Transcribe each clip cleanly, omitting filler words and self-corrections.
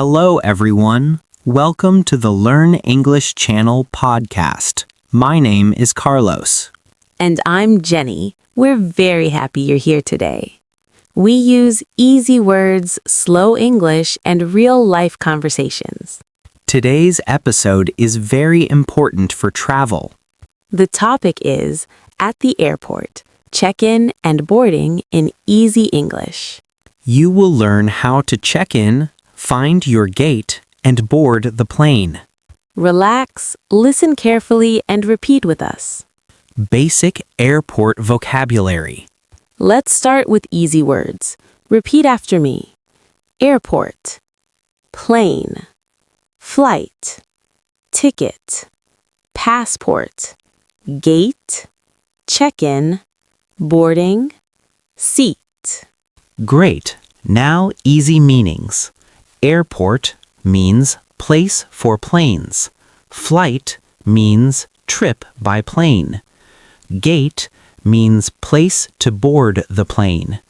Hello, everyone. Welcome to the Learn English Channel podcast. My name is Carlos. And I'm Jenny. We're very happy you're here today. We use easy words, slow English, and real-life conversations. Today's episode is very important for travel. The topic is At the Airport, Check-in and Boarding in Easy English. You will learn how to check in, find your gate, and board the plane. Relax, listen carefully, and repeat with us. Basic airport vocabulary. Let's start with easy words. Repeat after me. Airport, plane, flight, ticket, passport, gate, check-in, boarding, seat. Great. Now easy meanings. Airport means place for planes. Flight means trip by plane. Gate means place to board the plane.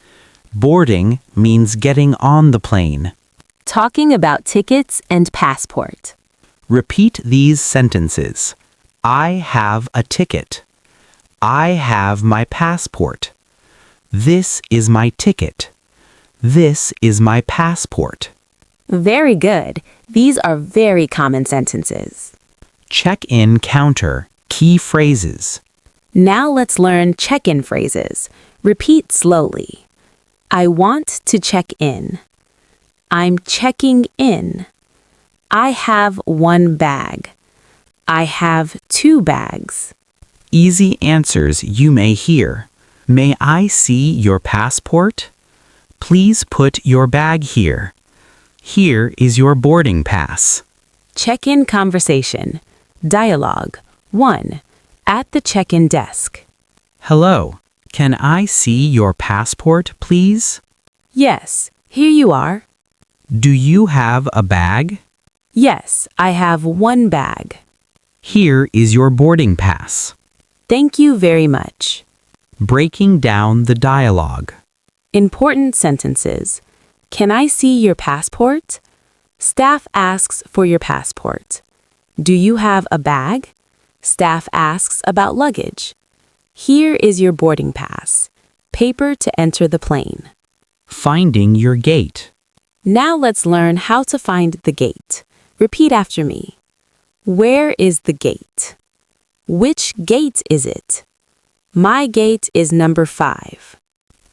Boarding means getting on the plane. Talking about tickets and passport. Repeat these sentences. I have a ticket. I have my passport. This is my ticket. This is my passport. Very good. These are very common sentences. Check-in counter. Key phrases. Now let's learn check-in phrases. Repeat slowly. I want to check in. I'm checking in. I have one bag. I have two bags. Easy answers you may hear. May I see your passport? Please put your bag here. Here is your boarding pass. Check-in conversation. Dialogue. 1. At the check-in desk. Hello, can I see your passport, please? Yes, here you are. Do you have a bag? Yes, I have one bag. Here is your boarding pass. Thank you very much. Breaking down the dialogue. Important sentences. Can I see your passport? Staff asks for your passport. Do you have a bag? Staff asks about luggage. Here is your boarding pass. Paper to enter the plane. Finding your gate. Now let's learn how to find the gate. Repeat after me. Where is the gate? Which gate is it? My gate is number 5.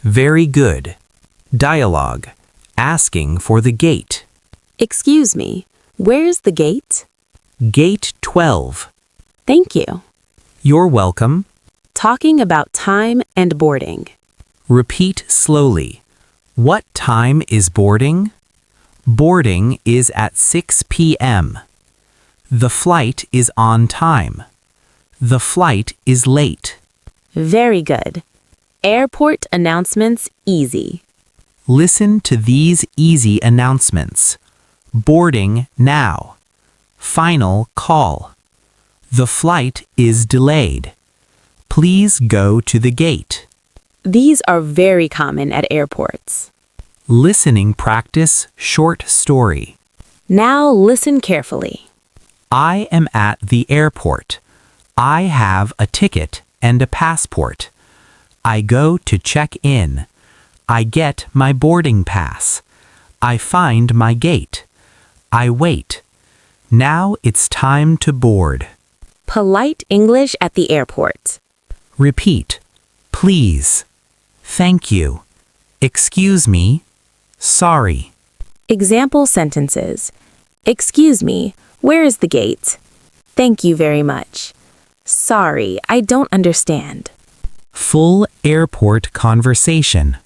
Very good. Dialogue. Asking for the gate. Excuse me, where's the gate? Gate 12. Thank you. You're welcome. Talking about time and boarding. Repeat slowly. What time is boarding? Boarding is at 6 p.m. The flight is on time. The flight is late. Very good. Airport announcements easy. Listen to these easy announcements. Boarding now. Final call. The flight is delayed. Please go to the gate. These are very common at airports. Listening practice short story. Now listen carefully. I am at the airport. I have a ticket and a passport. I go to check in. I get my boarding pass. I find my gate. I wait. Now it's time to board. Polite English at the airport. Repeat. Please. Thank you. Excuse me. Sorry. Example sentences. Excuse me, where is the gate? Thank you very much. Sorry, I don't understand. Full airport conversation.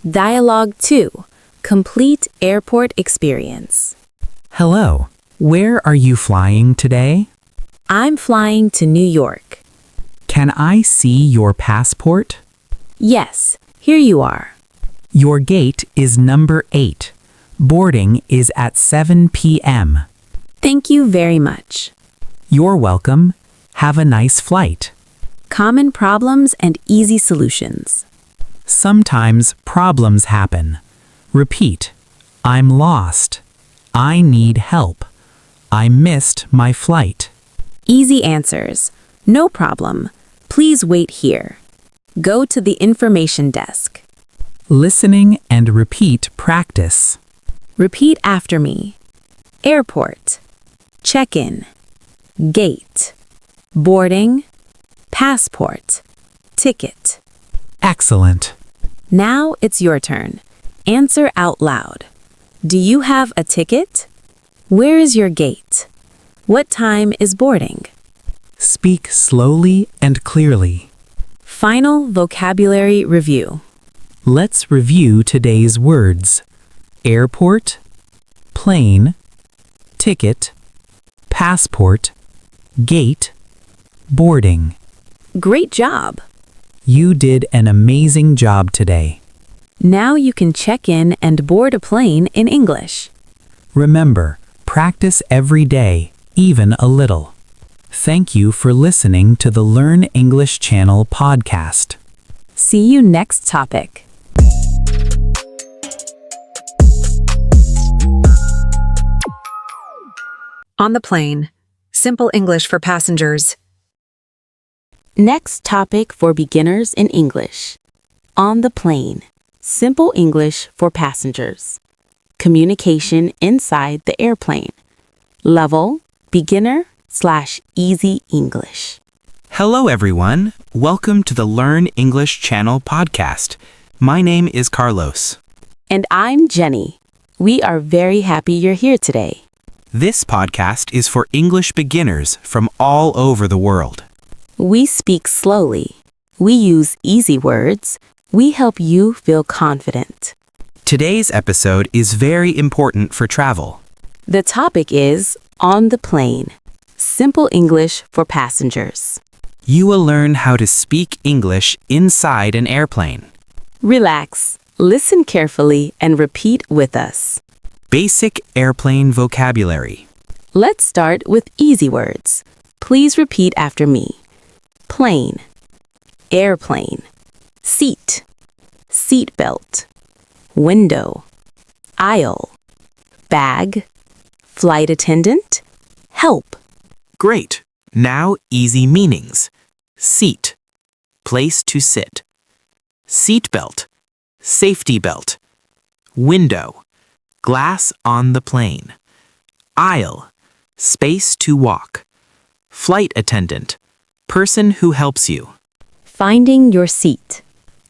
Dialogue 2. Complete airport experience. Hello. Where are you flying today? I'm flying to New York. Can I see your passport? Yes, here you are. Your gate is number 8. Boarding is at 7 p.m. Thank you very much. You're welcome. Have a nice flight. Common problems and easy solutions. Sometimes problems happen. Repeat. I'm lost. I need help. I missed my flight. Easy answers. No problem. Please wait here. Go to the information desk. Listening and repeat practice. Repeat after me. Airport. Check-in. Gate. Boarding. Passport. Ticket. Excellent. Now it's your turn. Answer out loud. Do you have a ticket? Where is your gate? What time is boarding? Speak slowly and clearly. Final vocabulary review. Let's review today's words. Airport, plane, ticket, passport, gate, boarding. Great job! You did an amazing job today. Now you can check in and board a plane in English. Remember, practice every day, even a little. Thank you for listening to the Learn English Channel podcast. See you next topic. On the plane. Simple English for passengers. Next topic for beginners in English. On the plane. Simple English for passengers. Communication inside the airplane. Level, beginner/easy English. Hello, everyone. Welcome to the Learn English Channel podcast. My name is Carlos. And I'm Jenny. We are very happy you're here today. This podcast is for English beginners from all over the world. We speak slowly. We use easy words. We help you feel confident. Today's episode is very important for travel. The topic is On the Plane. Simple English for passengers. You will learn how to speak English inside an airplane. Relax, listen carefully, and repeat with us. Basic airplane vocabulary. Let's start with easy words. Please repeat after me. Plane, airplane, seat, seatbelt, window, aisle, bag, flight attendant, help. Great. Now easy meanings. Seat, place to sit. Seatbelt, safety belt. Window, glass on the plane. Aisle, space to walk. Flight attendant, person who helps you. Finding your seat.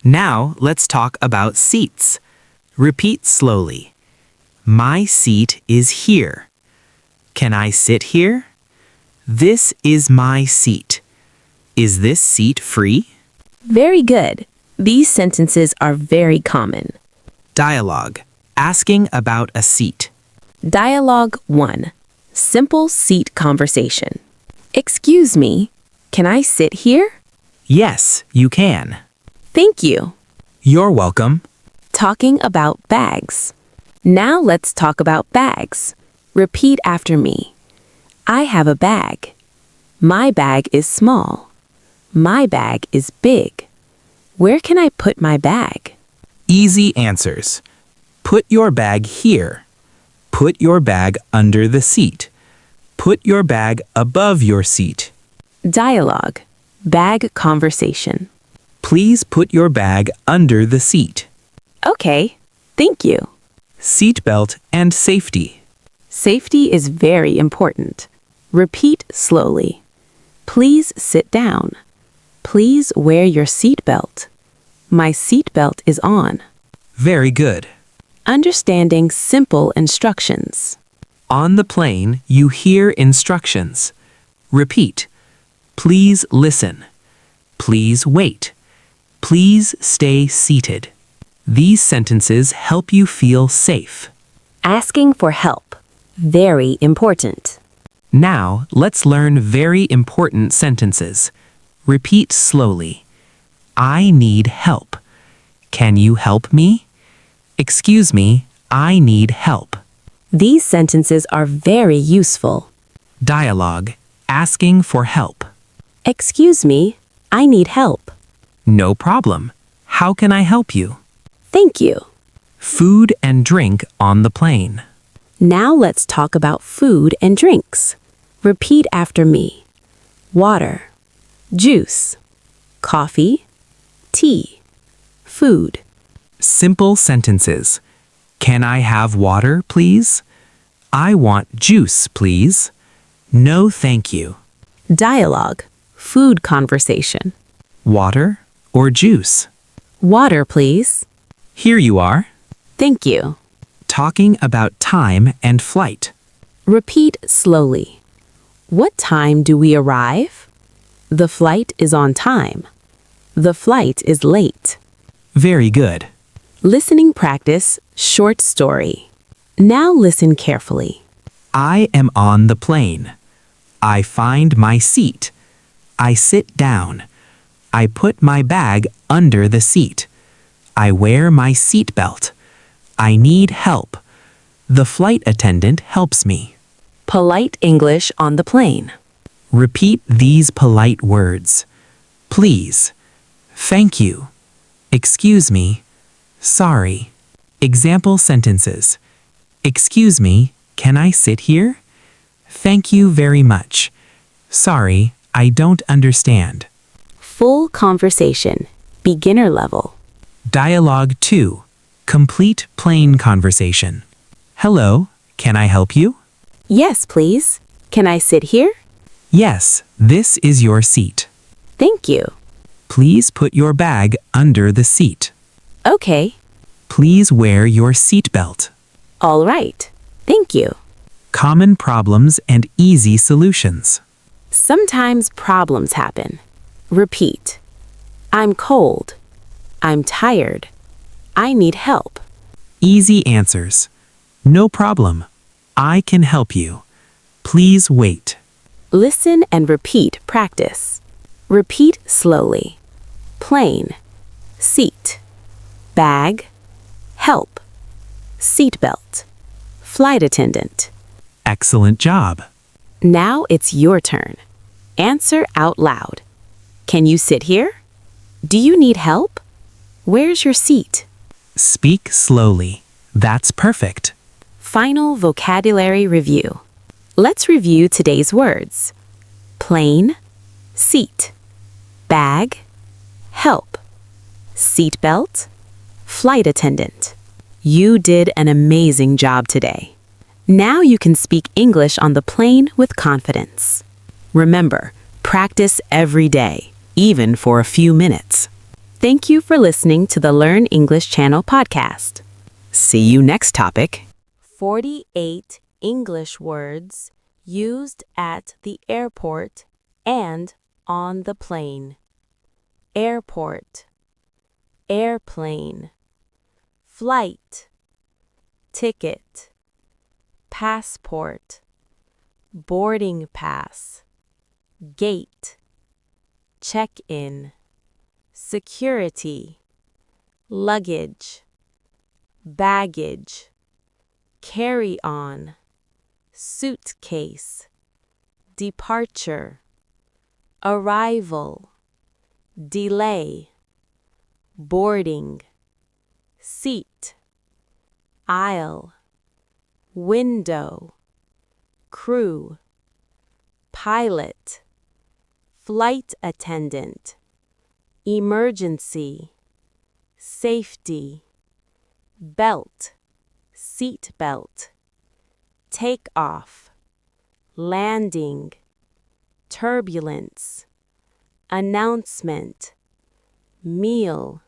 Now let's talk about seats. Repeat slowly. My seat is here. Can I sit here? This is my seat. Is this seat free? Very good. These sentences are very common. Dialogue. Asking about a seat. Dialogue 1. Simple seat conversation. Excuse me, can I sit here? Yes, you can. Thank you. You're welcome. Talking about bags. Now let's talk about bags. Repeat after me. I have a bag. My bag is small. My bag is big. Where can I put my bag? Easy answers. Put your bag here. Put your bag under the seat. Put your bag above your seat. Dialogue. Bag conversation. Please put your bag under the seat. Okay, thank you. Seatbelt and safety. Safety is very important. Repeat slowly. Please sit down. Please wear your seatbelt. My seatbelt is on. Very good. Understanding simple instructions. On the plane, you hear instructions. Repeat. Please listen. Please wait. Please stay seated. These sentences help you feel safe. Asking for help. Very important. Now, let's learn very important sentences. Repeat slowly. I need help. Can you help me? Excuse me, I need help. These sentences are very useful. Dialogue. Asking for help. Excuse me, I need help. No problem. How can I help you? Thank you. Food and drink on the plane. Now let's talk about food and drinks. Repeat after me. Water, juice, coffee, tea, food. Simple sentences. Can I have water, please? I want juice, please. No, thank you. Dialogue, food conversation. Water or juice? Water, please. Here you are. Thank you. Talking about time and flight. Repeat slowly. What time do we arrive? The flight is on time. The flight is late. Very good. Listening practice, short story. Now listen carefully. I am on the plane. I find my seat. I sit down. I put my bag under the seat. I wear my seat belt. I need help. The flight attendant helps me. Polite English on the plane. Repeat these polite words. Please. Thank you. Excuse me. Sorry. Example sentences. Excuse me, can I sit here? Thank you very much. Sorry, I don't understand. Full conversation, beginner level. Dialogue 2. Complete plain conversation. Hello, can I help you? Yes, please. Can I sit here? Yes, this is your seat. Thank you. Please put your bag under the seat. Okay. Please wear your seat belt. All right. Thank you. Common problems and easy solutions. Sometimes problems happen. Repeat. I'm cold. I'm tired. I need help. Easy answers. No problem. I can help you. Please wait. Listen and repeat practice. Repeat slowly. Plane. Seat. Bag. Help. Seatbelt. Flight attendant. Excellent job. Now it's your turn. Answer out loud. Can you sit here? Do you need help? Where's your seat? Speak slowly. That's perfect. Final vocabulary review. Let's review today's words. Plane, seat, bag, help, seatbelt, flight attendant. You did an amazing job today. Now you can speak English on the plane with confidence. Remember, practice every day, even for a few minutes. Thank you for listening to the Learn English Channel podcast. See you next topic. 48 English words used at the airport and on the plane. Airport, airplane, flight, ticket, passport, boarding pass, gate, check-in, security, luggage, baggage, carry-on, suitcase, departure, arrival, delay, boarding, seat, aisle, window, crew, pilot, flight attendant, emergency, safety, belt, seat belt, take off, landing, turbulence, announcement, meal,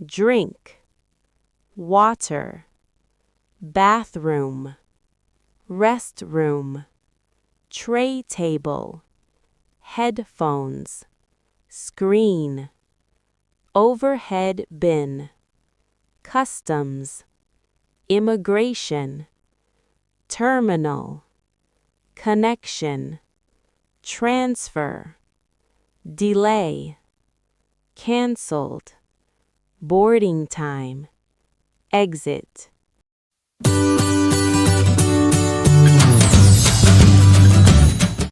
drink, water, bathroom, restroom, tray table, headphones, screen, overhead bin, customs, immigration, terminal, connection, transfer, delay, canceled, boarding time, exit.